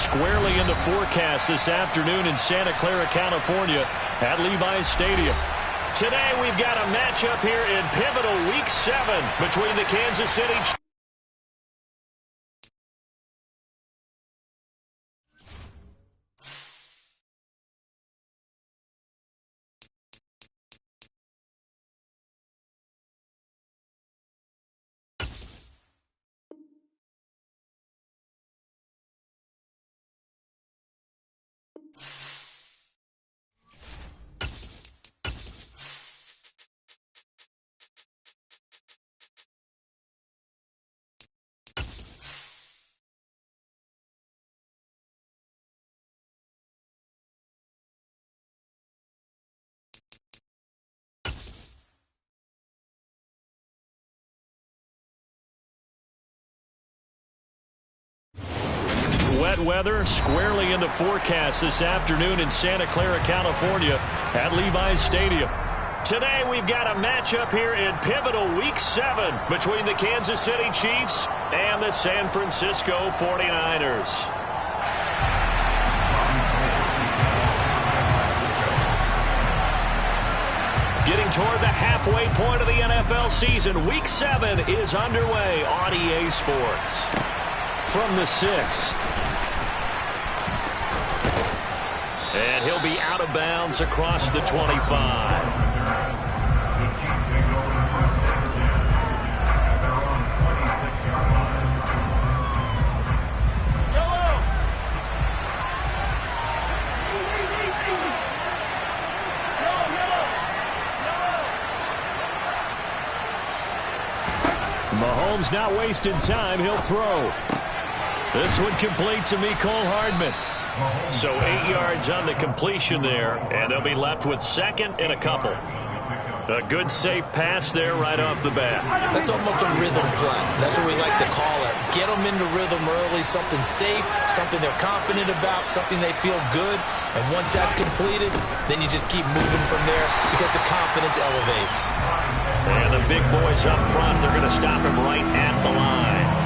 squarely in the forecast this afternoon in Santa Clara, California at Levi's Stadium. Today we've got a matchup here in pivotal Week 7 between the Kansas City Chiefs. Wet weather squarely in the forecast this afternoon in Santa Clara, California at Levi's Stadium. Today we've got a matchup here in pivotal Week 7 between the Kansas City Chiefs and the San Francisco 49ers. Getting toward the halfway point of the NFL season, Week 7 is underway on EA Sports. From the 6. And he'll be out of bounds across the 25. Mahomes not wasting time. He'll throw. This one complete to Mecole Hardman. So 8 yards on the completion there, and they'll be left with second and a couple. A good, safe pass there right off the bat. That's almost a rhythm play. That's what we like to call it. Get them into rhythm early, something safe, something they're confident about, something they feel good. And once that's completed, then you just keep moving from there because the confidence elevates. And the big boys up front, they're going to stop him right at the line.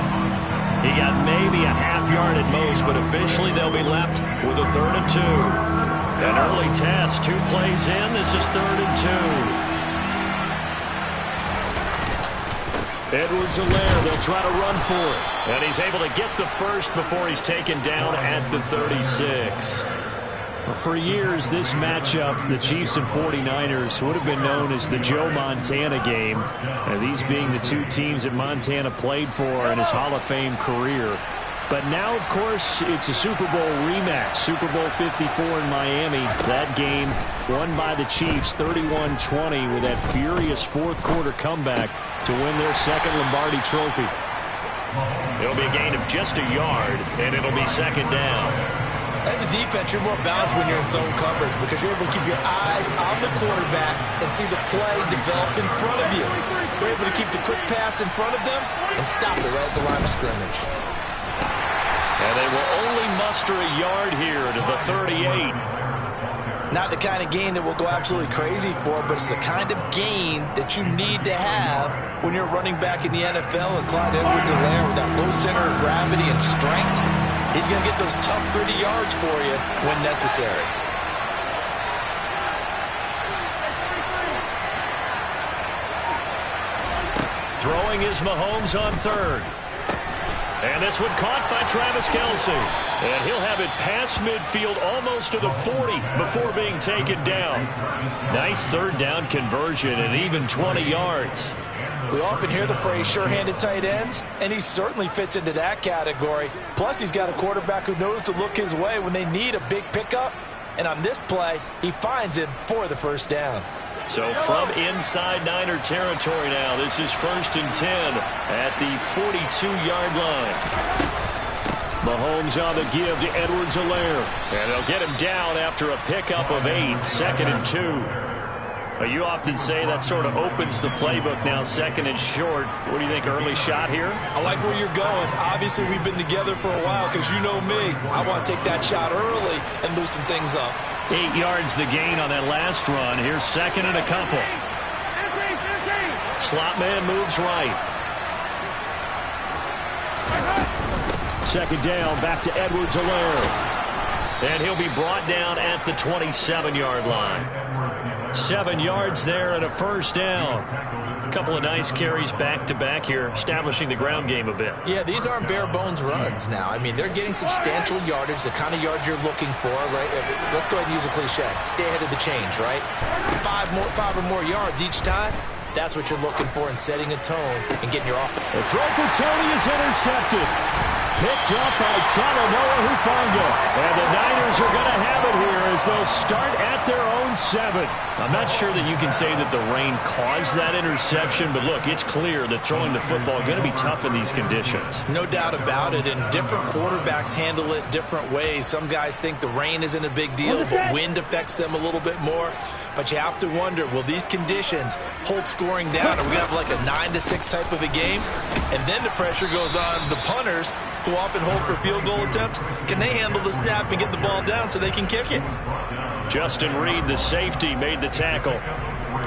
He got maybe a half yard at most, but officially they'll be left with a 3rd and 2. An early test, 2 plays in. This is 3rd and 2. Edwards-Helaire, they'll try to run for it. And he's able to get the first before he's taken down at the 36. For years, this matchup, the Chiefs and 49ers, would have been known as the Joe Montana game. These being the two teams that Montana played for in his Hall of Fame career. But now, of course, it's a Super Bowl rematch. Super Bowl 54 in Miami. That game won by the Chiefs 31-20 with that furious fourth-quarter comeback to win their second Lombardi trophy. It'll be a gain of just a yard, and it'll be second down. As a defense, you're more balanced when you're in zone coverage because you're able to keep your eyes on the quarterback and see the play develop in front of you. You're able to keep the quick pass in front of them and stop it right at the line of scrimmage. And they will only muster a yard here to the 38. Not the kind of gain that we'll go absolutely crazy for, but it's the kind of gain that you need to have when you're running back in the NFL. And Clyde Edwards-Helaire with that low center of gravity and strength, he's going to get those tough, gritty yards for you when necessary. Throwing is Mahomes on 3rd. And this one caught by Travis Kelce. And he'll have it past midfield almost to the 40 before being taken down. Nice 3rd down conversion and even 20 yards. We often hear the phrase sure-handed tight ends, and he certainly fits into that category. Plus, he's got a quarterback who knows to look his way when they need a big pickup. And on this play, he finds him for the first down. So from inside Niner territory now, this is 1st and 10 at the 42-yard line. Mahomes on the give to Edwards-Helaire. And they'll get him down after a pickup of 8, 2nd and 2. You often say that sort of opens the playbook now, 2nd and short. What do you think, early shot here? I like where you're going. Obviously, we've been together for a while because you know me. I want to take that shot early and loosen things up. 8 yards the gain on that last run. Here's 2nd and a couple. Slot man moves right. second down, back to Edwards-Helaire. And he'll be brought down at the 27-yard line. 7 yards there and a first down. A couple of nice carries back-to-back here, establishing the ground game a bit. Yeah, these aren't bare-bones runs now. I mean, they're getting substantial yardage, the kind of yards you're looking for, right? Let's go ahead and use a cliche. Stay ahead of the change, right? Five or more yards each time. That's what you're looking for in setting a tone and getting your offense. The throw for Tony is intercepted. Picked up by Talanoa Hufanga. And the Niners are going to have it here as they'll start at their own 7. I'm not sure that you can say that the rain caused that interception, but look, it's clear that throwing the football is going to be tough in these conditions. No doubt about it, and different quarterbacks handle it different ways. Some guys think the rain isn't a big deal, but wind affects them a little bit more. But you have to wonder, will these conditions hold scoring down? Are we going to have like a 9-6 type of a game? And then the pressure goes on the punters, who often hold for field goal attempts. Can they handle the snap and get the ball down so they can kick it? Justin Reed, the safety, made the tackle.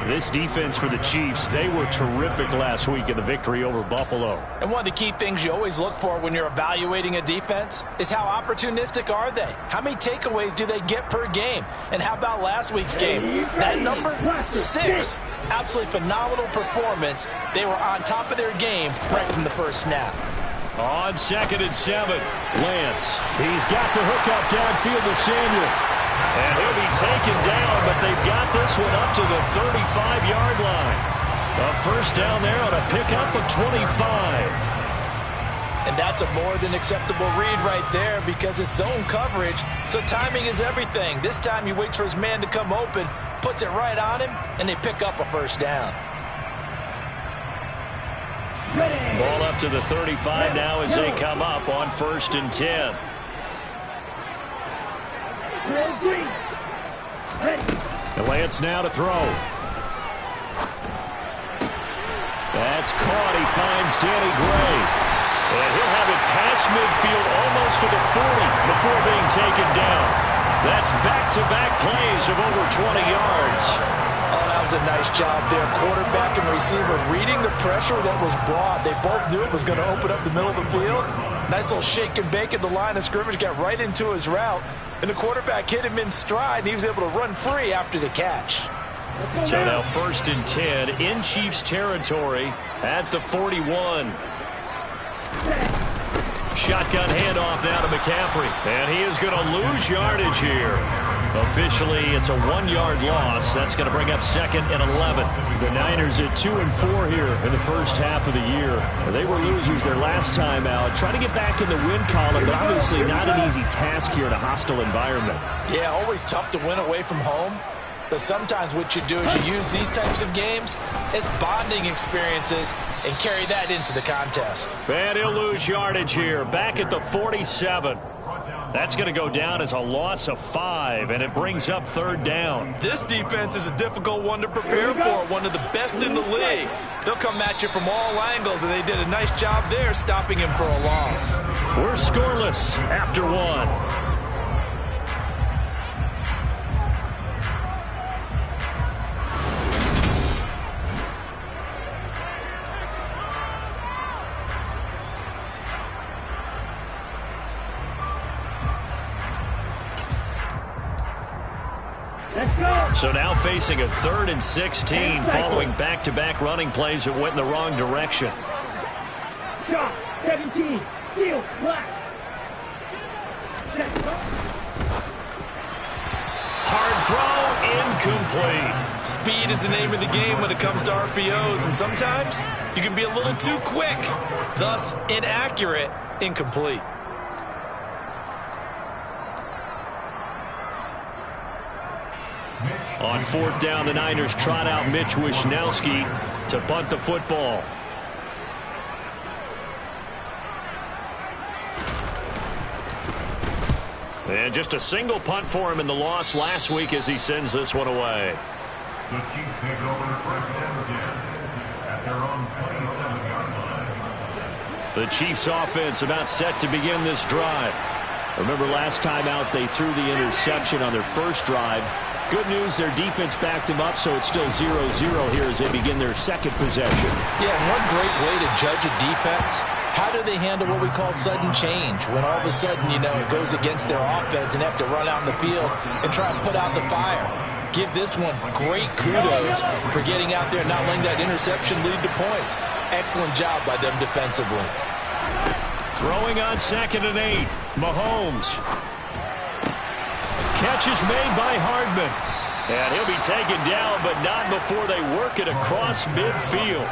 This defense for the Chiefs, they were terrific last week in the victory over Buffalo. And one of the key things you always look for when you're evaluating a defense is how opportunistic are they? How many takeaways do they get per game? And how about last week's game? That number 6. Absolutely phenomenal performance. They were on top of their game right from the first snap. On 2nd and 7, Lance. He's got the hookup downfield to Samuel. And he'll be taken down, but they've got this one up to the 35-yard line. A first down there on a pickup of 25. And that's a more than acceptable read right there because it's zone coverage, so timing is everything. This time he waits for his man to come open, puts it right on him, and they pick up a first down. Ball up to the 35 now as they come up on 1st and 10. And Lance now to throw. That's caught. He finds Danny Gray. And he'll have it past midfield almost to the 40 before being taken down. That's back-to-back plays of over 20 yards. Oh, that was a nice job there. Quarterback and receiver reading the pressure that was brought. They both knew it was going to open up the middle of the field. Nice little shake and bake at the line of scrimmage, got right into his route. And the quarterback hit him in stride, and he was able to run free after the catch. So now 1st and 10 in Chiefs territory at the 41. Shotgun handoff now to McCaffrey. And he is going to lose yardage here. Officially, it's a 1-yard loss. That's going to bring up 2nd and 11. The Niners at 2-4 here in the first half of the year. They were losers their last time out. Trying to get back in the win column, but obviously not an easy task here in a hostile environment. Yeah, always tough to win away from home. But sometimes what you do is you use these types of games as bonding experiences and carry that into the contest. And he'll lose yardage here. Back at the 47. That's going to go down as a loss of 5, and it brings up 3rd down. This defense is a difficult one to prepare for, one of the best in the league. They'll come at you from all angles, and they did a nice job there stopping him for a loss. We're scoreless after 1. So now facing a 3rd and 16 following back-to-back running plays that went in the wrong direction. 17, field, Hard throw, incomplete. Speed is the name of the game when it comes to RPOs, and sometimes you can be a little too quick, thus inaccurate, incomplete. On 4th down, the Niners trot out Mitch Wishnowsky to punt the football. And just a single punt for him in the loss last week as he sends this one away. The Chiefs take over first and 10 at their own 27-yard line. The Chiefs offense about set to begin this drive. Remember last time out they threw the interception on their first drive. Good news, their defense backed them up, so it's still 0-0 here as they begin their second possession. Yeah, one great way to judge a defense How do they handle what we call sudden change? When all of a sudden, you know, it goes against their offense and they have to run out in the field and try and put out the fire. Give this one great kudos for getting out there and not letting that interception lead to points. Excellent job by them defensively. Throwing on 2nd and 8. Mahomes. Catch is made by Hardman. And he'll be taken down, but not before they work it across midfield.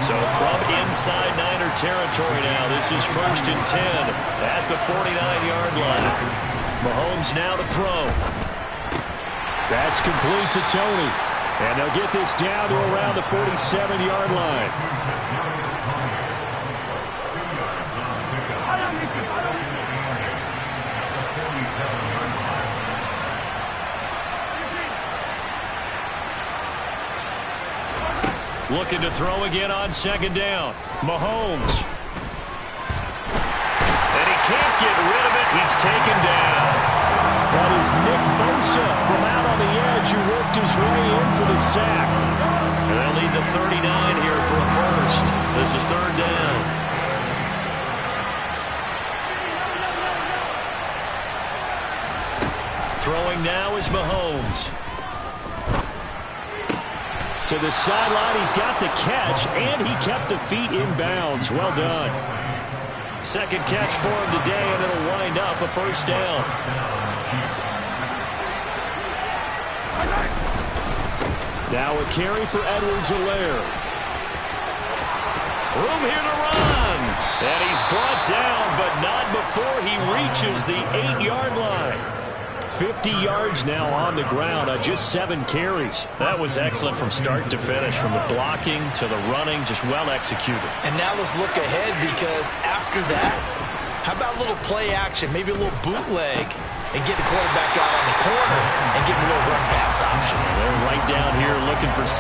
So from inside Niner territory now, this is 1st and 10 at the 49-yard line. Mahomes now to throw. That's complete to Tony. And they'll get this down to around the 47-yard line. Looking to throw again on 2nd down. Mahomes. And he can't get rid of it. He's taken down. That is Nick Bosa from out on the edge who worked his way in for the sack. And they'll need the 39 here for a first. This is 3rd down. Throwing now is Mahomes. To the sideline, he's got the catch, and he kept the feet in bounds. Well done. 2nd catch for him today, and it'll wind up a 1st down. Now a carry for Edwards-Helaire. Room here to run. And he's brought down, but not before he reaches the 8-yard line. 50 yards now on the ground on just 7 carries. That was excellent from start to finish, from the blocking to the running, just well executed. And now let's look ahead, because after that, how about a little play action, maybe a little bootleg, and get the quarterback out on the corner and give him a little run pass option. They're right down here looking for 6.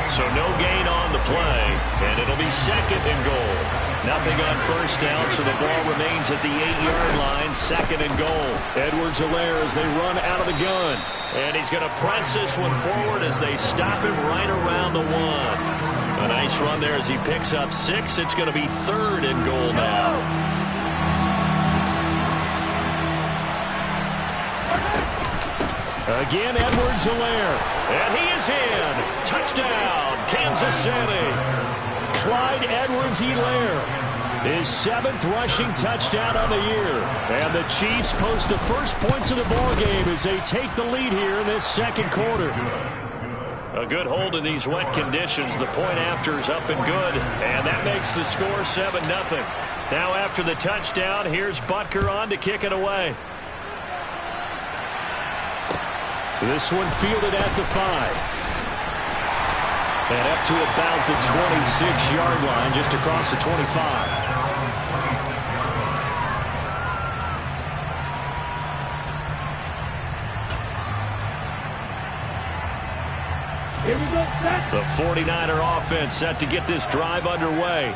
So no gain on the play, and it'll be 2nd and goal. Nothing on 1st down, so the ball remains at the 8-yard line, 2nd and goal. Edwards-Helaire as they run out of the gun. And he's going to press this one forward as they stop him right around the 1. A nice run there as he picks up 6. It's going to be 3rd and goal now. Again, Edwards-Helaire. And he is in. Touchdown, Kansas City. Clyde Edwards-Helaire, his 7th rushing touchdown on the year. And the Chiefs post the first points of the ball game as they take the lead here in this 2nd quarter. A good hold in these wet conditions. The point after is up and good. And that makes the score 7-0. Now after the touchdown, here's Butker on to kick it away. This one fielded at the 5. And up to about the 26-yard line, just across the 25. Here we go, set. The 49er offense set to get this drive underway.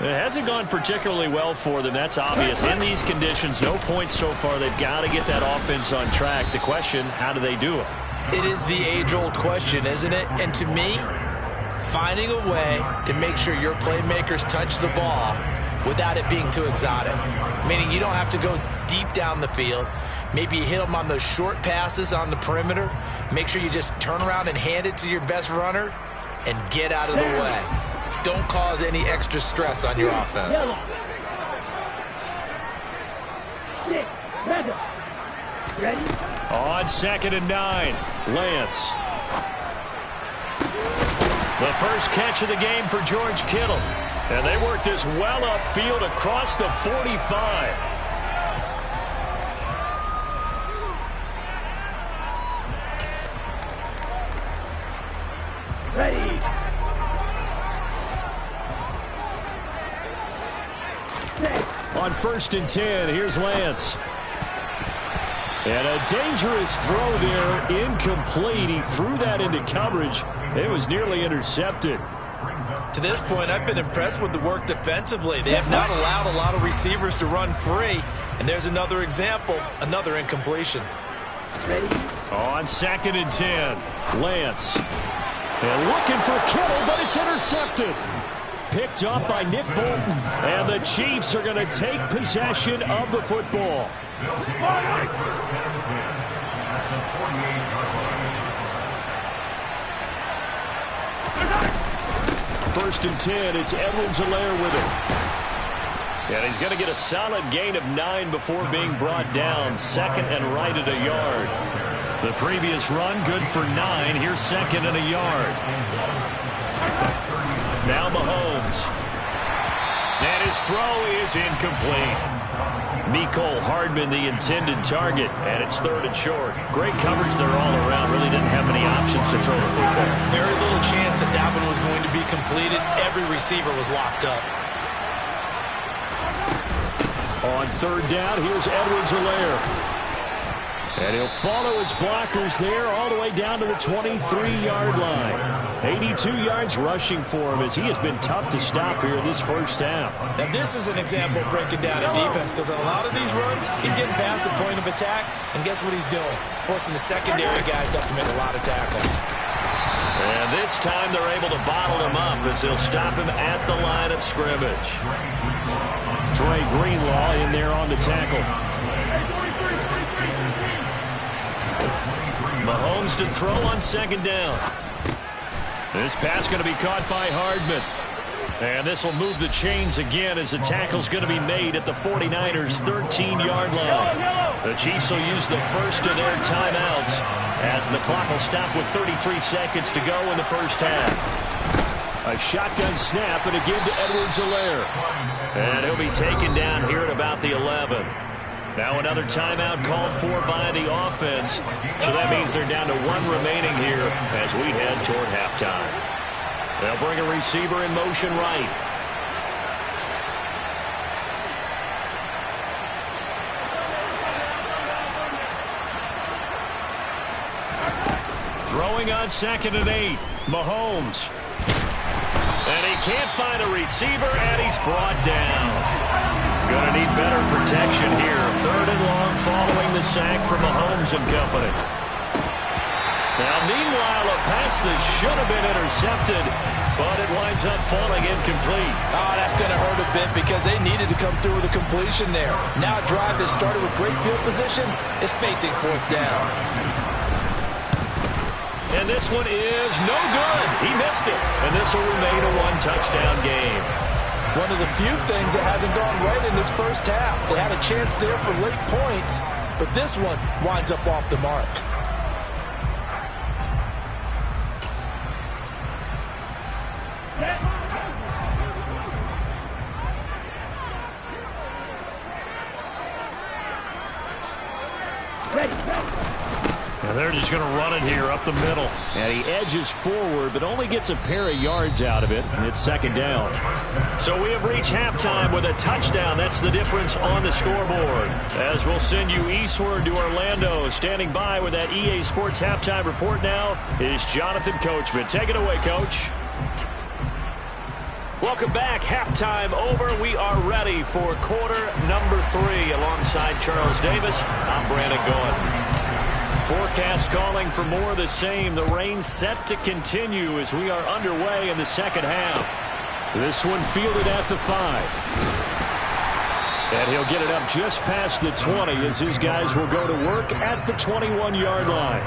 It hasn't gone particularly well for them, that's obvious. In these conditions, no points so far. They've got to get that offense on track. The question, how do they do it? It is the age-old question, isn't it? And to me, finding a way to make sure your playmakers touch the ball without it being too exotic. Meaning you don't have to go deep down the field. Maybe you hit them on those short passes on the perimeter. Make sure you just turn around and hand it to your best runner and get out of the way. Don't cause any extra stress on your offense. Ready? On 2nd and 9, Lance. The first catch of the game for George Kittle. And they work this well upfield across the 45. Ready? On 1st and 10, here's Lance. And a dangerous throw there, incomplete. He threw that into coverage. It was nearly intercepted. To this point, I've been impressed with the work defensively. They have not allowed a lot of receivers to run free. And there's another example, another incompletion. Ready? On 2nd and 10, Lance. And looking for Kittle, but it's intercepted. picked off by Nick Bolton. And the Chiefs are going to take possession of the football. First and 10, it's Edwards-Helaire with it. And he's going to get a solid gain of 9 before being brought down. Second and right at a yard. The previous run, good for 9. Here's second and a yard. Now Mahomes. And his throw is incomplete. Mecole Hardman, the intended target, and it's third and short. Great coverage there all around. Really didn't have many options to throw the football. Very little chance that that one was going to be completed. Every receiver was locked up. On third down, here's Edwards-Helaire. And he'll follow his blockers there all the way down to the 23-yard line. 82 yards rushing for him as he has been tough to stop here in this first half. Now this is an example of breaking down a defense, because on a lot of these runs, he's getting past the point of attack, and guess what he's doing? Forcing the secondary guys to have to make a lot of tackles. And this time they're able to bottle him up as they'll stop him at the line of scrimmage. Dre Greenlaw in there on the tackle. Mahomes to throw on second down. This pass going to be caught by Hardman. And this will move the chains again as the tackle's going to be made at the 49ers' 13-yard line. The Chiefs will use the first of their timeouts as the clock will stop with 33 seconds to go in the first half. A shotgun snap and again to Edwards-Helaire. And he'll be taken down here at about the 11. Now another timeout called for by the offense. So that means they're down to 1 remaining here as we head toward halftime. They'll bring a receiver in motion right. Throwing on second and 8. Mahomes. And he can't find a receiver, and he's brought down. Going to need better protection here. Third and long following the sack from Mahomes and company. Now, meanwhile, a pass that should have been intercepted, but it winds up falling incomplete. Oh, that's going to hurt a bit because they needed to come through with a completion there. Now a drive that started with great field position is facing fourth down. And this one is no good. He missed it. And this will remain a 1-touchdown game. One of the few things that hasn't gone right in this first half. They had a chance there for late points, but this one winds up off the mark. And they're just going to run it here up the middle. And he edges forward, but only gets a pair of yards out of it. And it's second down. So we have reached halftime with a touchdown. That's the difference on the scoreboard. As we'll send you eastward to Orlando. Standing by with that EA Sports halftime report now is Jonathan Coachman. Take it away, Coach. Welcome back. Halftime over. We are ready for quarter number 3 alongside Charles Davis. I'm Brandon Gordon. Forecast calling for more of the same. The rain set to continue as we are underway in the second half. This one fielded at the 5. And he'll get it up just past the 20 as his guys will go to work at the 21-yard line.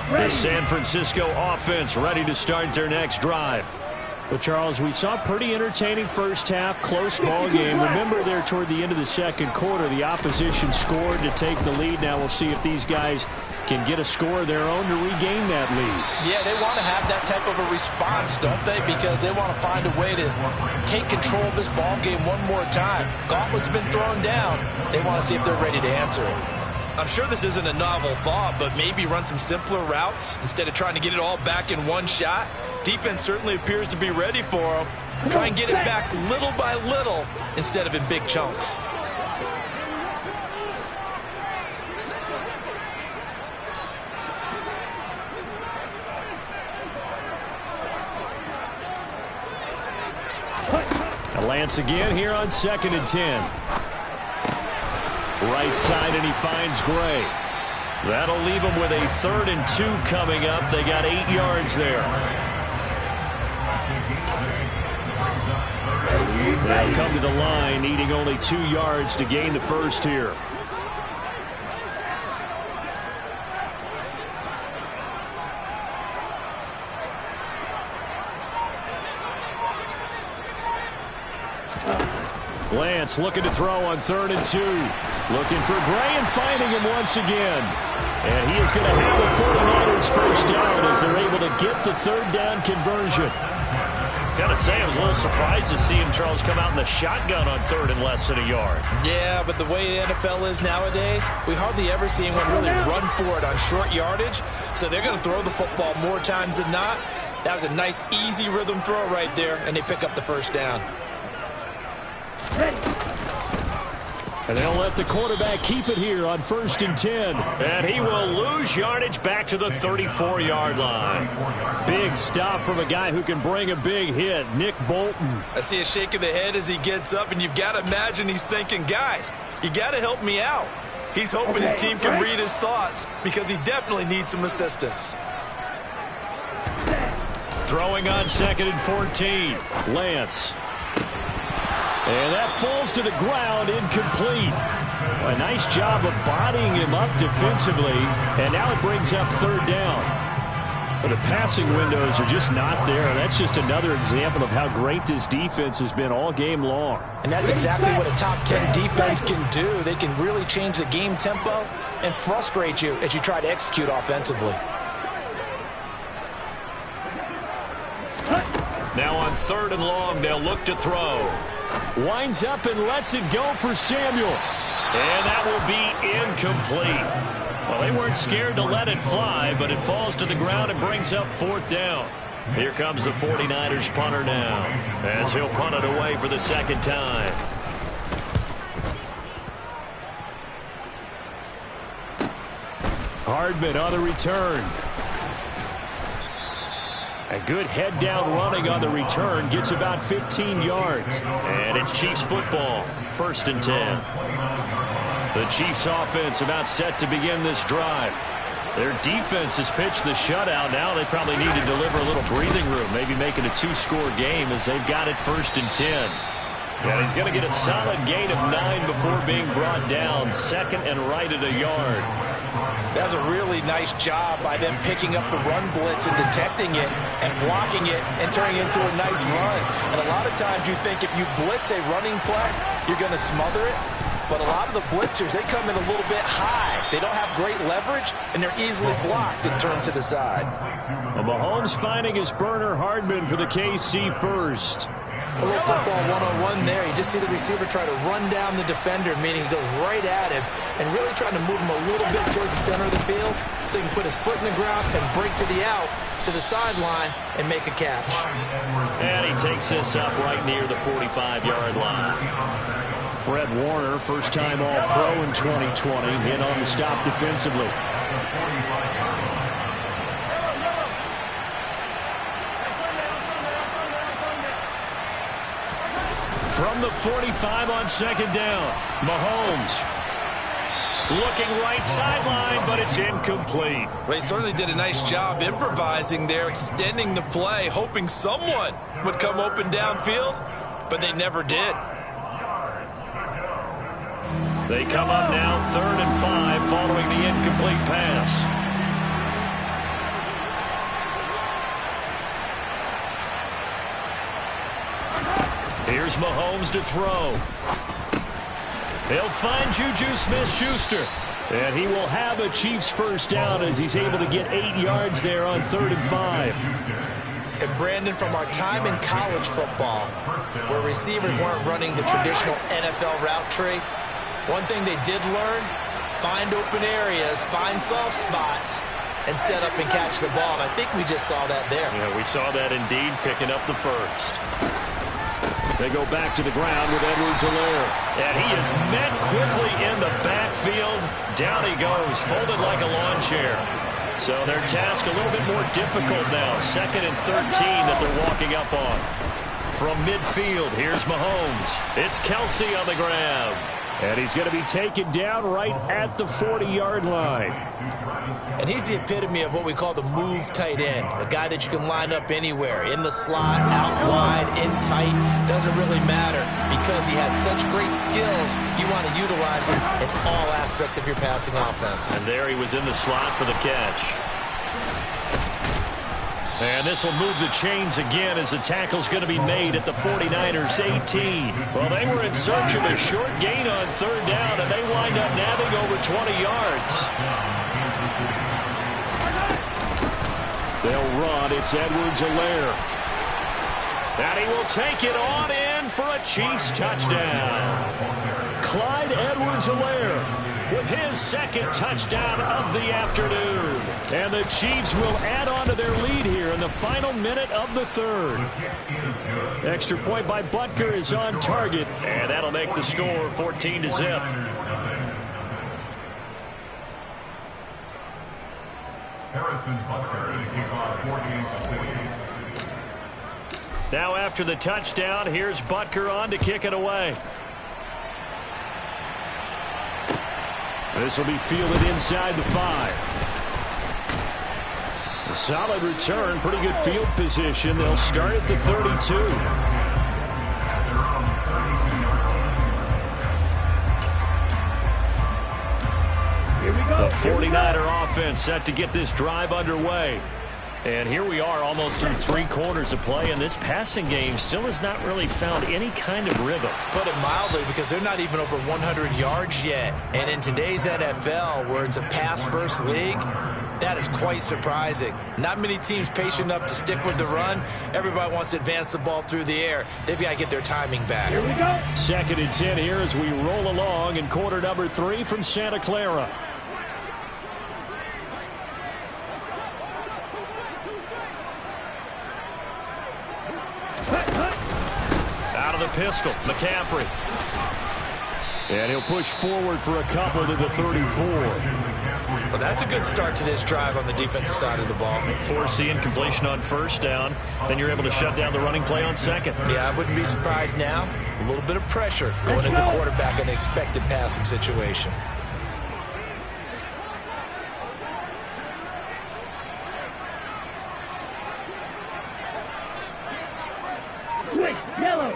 The San Francisco offense ready to start their next drive. Well, Charles, we saw a pretty entertaining first half, close ball game. Remember there toward the end of the second quarter, the opposition scored to take the lead. Now we'll see if these guys can get a score of their own to regain that lead. Yeah, they want to have that type of a response, don't they? Because they want to find a way to take control of this ball game one more time. Gauntlet's been thrown down. They want to see if they're ready to answer it. I'm sure this isn't a novel thought, but maybe run some simpler routes instead of trying to get it all back in one shot. Defense certainly appears to be ready for them. Try and get it back little by little instead of in big chunks. Lance again here on 2nd and 10. Right side, and he finds Gray. That'll leave him with a 3rd and 2 coming up. They got 8 yards there. They'll come to the line, needing only 2 yards to gain the first here. Lance looking to throw on 3rd and 2. Looking for Gray and finding him once again. And he is going to have the 49ers first down as they're able to get the 3rd down conversion. Got to say, I was a little surprised to see him, Charles, come out in the shotgun on 3rd and less than a yard. Yeah, but the way the NFL is nowadays, we hardly ever see anyone really run for it on short yardage. So they're going to throw the football more times than not. That was a nice, easy rhythm throw right there, and they pick up the first down. And they'll let the quarterback keep it here on 1st and 10. And he will lose yardage back to the 34-yard line. Big stop from a guy who can bring a big hit, Nick Bolton. I see a shake of the head as he gets up, and you've got to imagine he's thinking, guys, you got to help me out. He's hoping his team can read his thoughts because he definitely needs some assistance. Throwing on 2nd and 14. Lance. And that falls to the ground, incomplete. A nice job of bodying him up defensively, and now it brings up 3rd down. But the passing windows are just not there. That's just another example of how great this defense has been all game long. And that's exactly what a top 10 defense can do. They can really change the game tempo and frustrate you as you try to execute offensively. Now on 3rd and long, they'll look to throw. Winds up and lets it go for Samuel. And that will be incomplete. Well, they weren't scared to let it fly, but it falls to the ground and brings up 4th down. Here comes the 49ers punter now, as he'll punt it away for the 2nd time. Hardman on the return. A good head down running on the return. Gets about 15 yards. And it's Chiefs football. 1st and 10. The Chiefs offense about set to begin this drive. Their defense has pitched the shutout. Now they probably need to deliver a little breathing room. Maybe make it a 2-score game as they've got it 1st and 10. Yeah, he's going to get a solid gain of 9 before being brought down. 2nd and right at a yard. That was a really nice job by them picking up the run blitz and detecting it and blocking it and turning it into a nice run. And a lot of times you think if you blitz a running play, you're going to smother it. But a lot of the blitzers, they come in a little bit high. They don't have great leverage, and they're easily blocked and turned to the side. Well, Mahomes finding his burner Hardman for the KC first. A little football 101 there. You just see the receiver try to run down the defender, meaning he goes right at him and really trying to move him a little bit towards the center of the field so he can put his foot in the ground and break to the out, to the sideline, and make a catch. And he takes this up right near the 45-yard line. Fred Warner, first-time All-Pro in 2020, in on the stop defensively. From the 45 on 2nd down, Mahomes looking right sideline, but it's incomplete. Well, he certainly did a nice job improvising there, extending the play, hoping someone would come open downfield, but they never did. They come up now 3rd and 5 following the incomplete pass. Here's Mahomes to throw. He'll find Juju Smith-Schuster. And he will have a Chiefs first down as he's able to get 8 yards there on 3rd and 5. And Brandon, from our time in college football, where receivers weren't running the traditional NFL route tree, one thing they did learn, find open areas, find soft spots, and set up and catch the ball. And I think we just saw that there. Yeah, we saw that indeed, picking up the first. They go back to the ground with Edwards-Helaire. And he is met quickly in the backfield. Down he goes, folded like a lawn chair. So their task a little bit more difficult now. 2nd and 13 that they're walking up on. from midfield. Here's Mahomes. It's Kelsey on the grab. And he's going to be taken down right at the 40-yard line. And he's the epitome of what we call the move tight end. A guy that you can line up anywhere. In the slot, out wide, in tight. Doesn't really matter because he has such great skills. You want to utilize him in all aspects of your passing offense. And there he was in the slot for the catch. And this will move the chains again as the tackle's going to be made at the 49ers 18. Well, they were in search of a short gain on third down, and they wind up nabbing over 20 yards. They'll run. It's Edwards-Helaire. And he will take it on in for a Chiefs touchdown. Clyde Edwards-Helaire with his second touchdown of the afternoon. And the Chiefs will add on to their lead here in the final minute of the third. Extra point by Butker is on target. And that'll make the score 14-0. Harrison Butker to kick off 14-6. Now after the touchdown, here's Butker on to kick it away. This will be fielded inside the 5. A solid return, pretty good field position. They'll start at the 32. Here we go. The 49er offense set to get this drive underway. And here we are almost through 3 quarters of play, and this passing game still has not really found any kind of rhythm. Put it mildly, because they're not even over 100 yards yet. And in today's NFL, where it's a pass-first league, that is quite surprising. Not many teams patient enough to stick with the run. Everybody wants to advance the ball through the air. They've got to get their timing back. Here we go. 2nd and 10 here as we roll along in quarter number 3 from Santa Clara. Out of the pistol, McCaffrey. And he'll push forward for a couple to the 34. Well, that's a good start to this drive on the defensive side of the ball. Force the incompletion on first down. Then you're able to shut down the running play on second. Yeah, I wouldn't be surprised now. A little bit of pressure going into the quarterback in an expected passing situation. Switch. Yellow.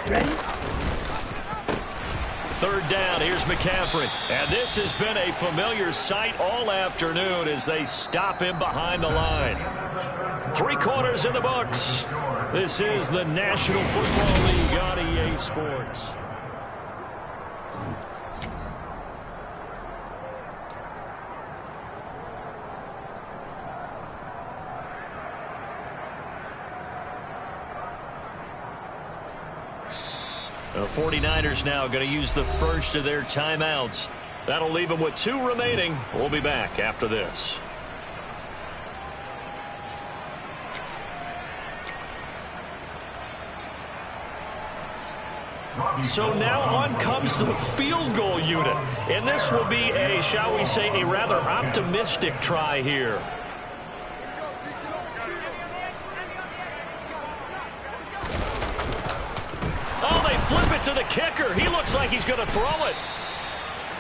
Ready? 3rd down, here's McCaffrey. And this has been a familiar sight all afternoon as they stop him behind the line. 3 quarters in the books. This is the National Football League on EA Sports. The 49ers now going to use the first of their timeouts. That'll leave them with 2 remaining. We'll be back after this. So now on comes the field goal unit. And this will be a, shall we say, a rather optimistic try here. Flip it to the kicker. He looks like he's going to throw it.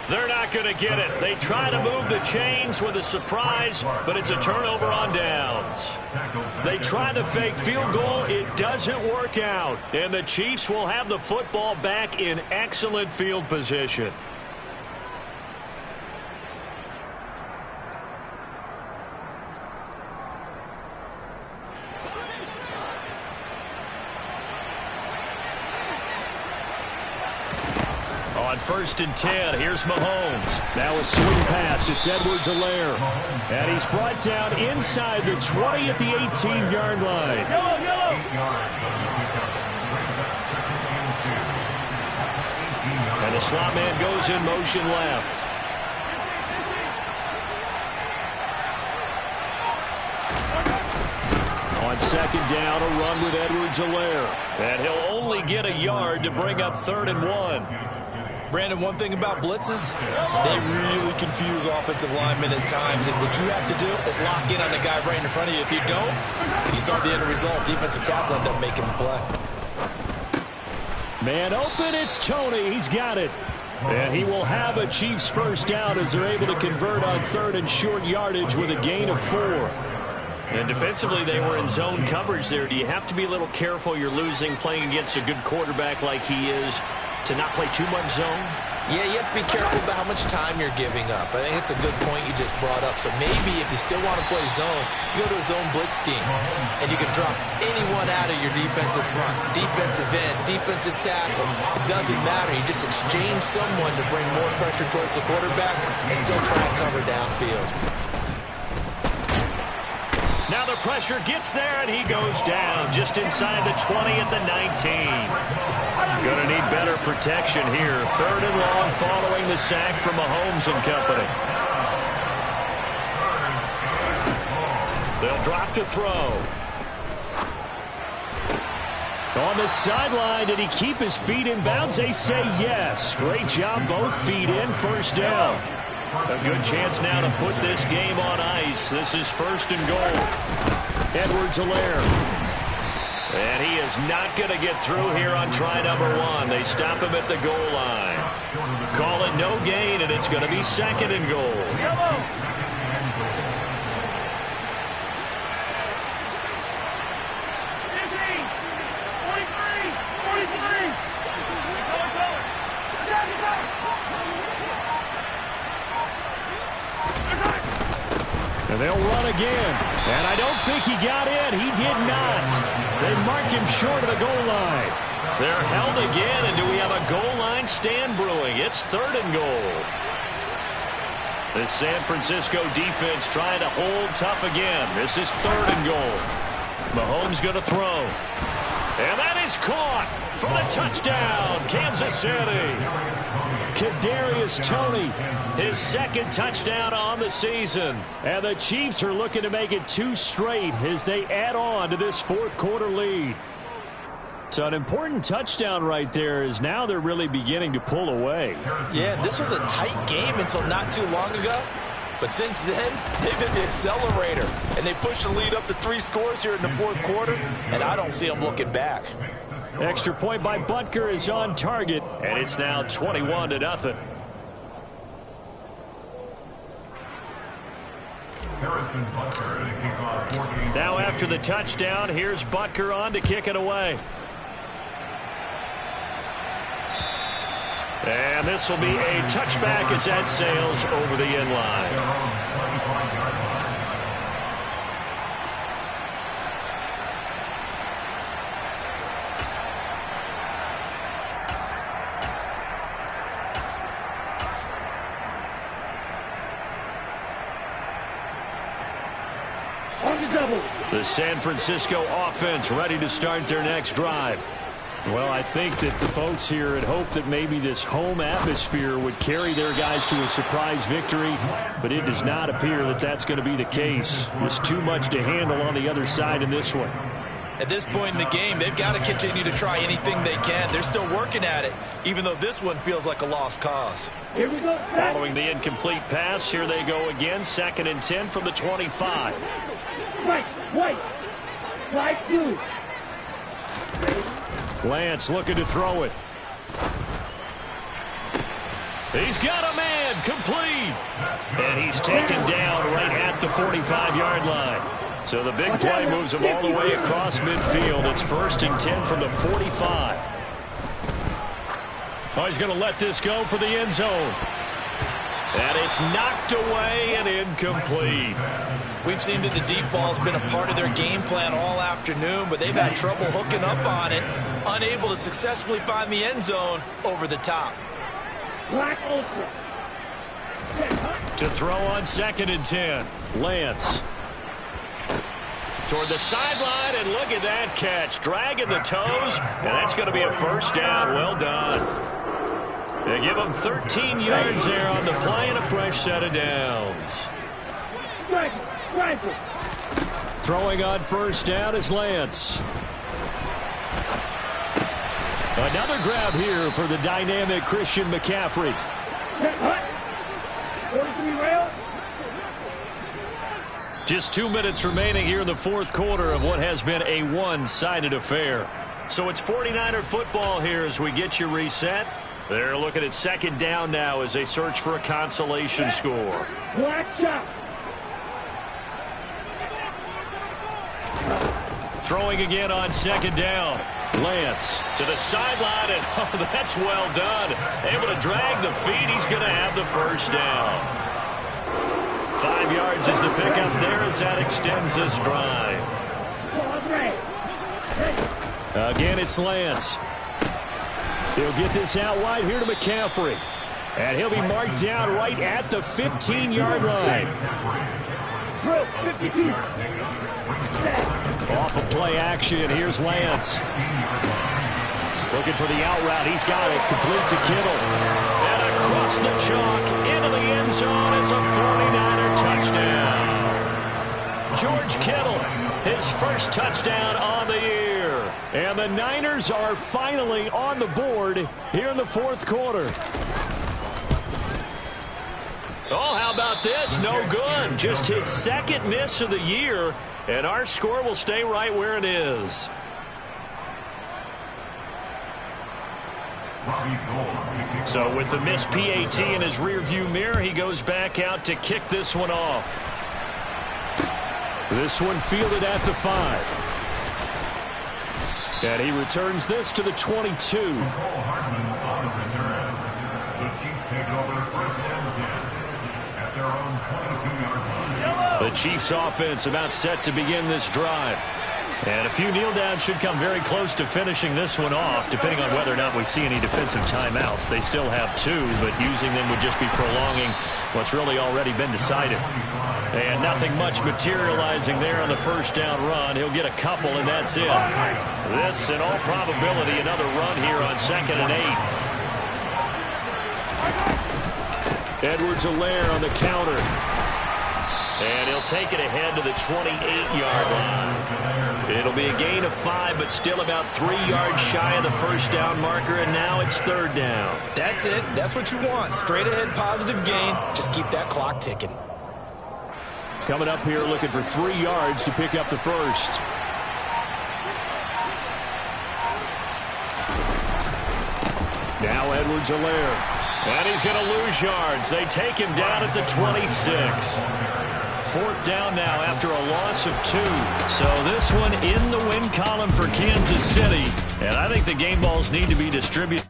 They're not going to get it. They try to move the chains with a surprise, but it's a turnover on downs. They try the fake field goal. It doesn't work out. And the Chiefs will have the football back in excellent field position. On 1st and 10, here's Mahomes. Now a swing pass. It's Edwards-Helaire. And he's brought down inside the 20 at the 18-yard line. Yellow. And the slot man goes in motion left. On 2nd down, a run with Edwards-Helaire. And he'll only get a yard to bring up 3rd and 1. Brandon, one thing about blitzes, they really confuse offensive linemen at times, and what you have to do is lock in on the guy right in front of you. If you don't, you saw the end result. Defensive tackle ended up making the play. Man open, it's Tony. He's got it. And he will have a Chiefs first down as they're able to convert on 3rd and short yardage with a gain of 4. And defensively, they were in zone coverage there. Do you have to be a little careful? You're losing playing against a good quarterback like he is to not play too much zone? Yeah, you have to be careful about how much time you're giving up. I think it's a good point you just brought up. So maybe if you still want to play zone, you go to a zone blitz scheme, and you can drop anyone out of your defensive front, defensive end, defensive tackle. It doesn't matter. You just exchange someone to bring more pressure towards the quarterback and still try and cover downfield. Now the pressure gets there, and he goes down just inside the 20 at the 19. Going to need better protection here. 3rd and long following the sack from Mahomes and company. They'll drop to throw. On the sideline, did he keep his feet in bounds? They say yes. Great job, both feet in, first down. A good chance now to put this game on ice. This is 1st and goal. Edwards-Helaire. And he is not going to get through here on try number 1. They stop him at the goal line. Call it no gain, and it's going to be 2nd and goal. And they'll run again. And I don't think he got in. He did not. They mark him short of the goal line. They're held again, and do we have a goal line stand brewing? It's 3rd and goal. The San Francisco defense trying to hold tough again. This is 3rd and goal. Mahomes going to throw. And that is caught for the touchdown, Kansas City. Kadarius Toney, his 2nd touchdown on the season. And the Chiefs are looking to make it 2 straight as they add on to this 4th quarter lead. So an important touchdown right there is now they're really beginning to pull away. Yeah, this was a tight game until not too long ago. But since then, they've hit the accelerator. And they pushed the lead up to 3 scores here in the 4th quarter. And I don't see them looking back. Extra point by Butker is on target. And it's now 21-0. Now after the touchdown, here's Butker on to kick it away. And this will be a touchback as that sails over the end line. The San Francisco offense ready to start their next drive. Well, I think that the folks here had hoped that maybe this home atmosphere would carry their guys to a surprise victory, but it does not appear that that's going to be the case. There's too much to handle on the other side in this one. At this point in the game, they've got to continue to try anything they can. They're still working at it, even though this one feels like a lost cause. Here we go. Following the incomplete pass, here they go again. 2nd and 10 from the 25. White. 5-2. Lance looking to throw it. He's got a man, complete. And he's taken down right at the 45-yard line. So the big play moves him all the way across midfield. It's 1st and 10 from the 45. Oh, he's going to let this go for the end zone. And it's knocked away and incomplete. We've seen that the deep ball's been a part of their game plan all afternoon, but they've had trouble hooking up on it, unable to successfully find the end zone over the top. Black Ultra. To throw on 2nd and 10. Lance. Toward the sideline, and look at that catch. Dragging the toes, and that's going to be a first down. Well done. They give him 13 yards there on the play and a fresh set of downs. Throwing on first down is Lance. Another grab here for the dynamic Christian McCaffrey. 43 rail. Just 2 minutes remaining here in the fourth quarter of what has been a one-sided affair. So it's 49er football here as we get you reset. They're looking at second down now as they search for a consolation score. Black shot. Throwing again on second down. Lance to the sideline, and oh, that's well done. Able to drag the feet. He's going to have the first down. 5 yards is the pickup there as that extends this drive. Again, it's Lance. He'll get this out wide here to McCaffrey. And he'll be marked down right at the 15-yard line. 52. Off of play action, here's Lance. Looking for the out route. He's got it. Complete to Kittle. And across the chalk into the end zone. It's a 49er touchdown. George Kittle, his first touchdown on the year. And the Niners are finally on the board here in the fourth quarter. Oh, how about this? No good. Just his second miss of the year, and our score will stay right where it is. So with the missed PAT in his rearview mirror, he goes back out to kick this one off. This one fielded at the 5. And he returns this to the 22. The Chiefs offense about set to begin this drive. And a few kneel downs should come very close to finishing this one off, depending on whether or not we see any defensive timeouts. They still have 2, but using them would just be prolonging what's really already been decided. And nothing much materializing there on the first down run. He'll get a couple, and that's it. This, in all probability, another run here on 2nd and 8. Edwards-Helaire on the counter. And he'll take it ahead to the 28-yard line. It'll be a gain of 5, but still about 3 yards shy of the first down marker, and now it's third down. That's it. That's what you want. Straight ahead, positive gain. Just keep that clock ticking. Coming up here looking for 3 yards to pick up the first. Now Edwards-Helaire. And he's going to lose yards. They take him down at the 26. Fourth down now after a loss of 2. So this one in the win column for Kansas City. And I think the game balls need to be distributed.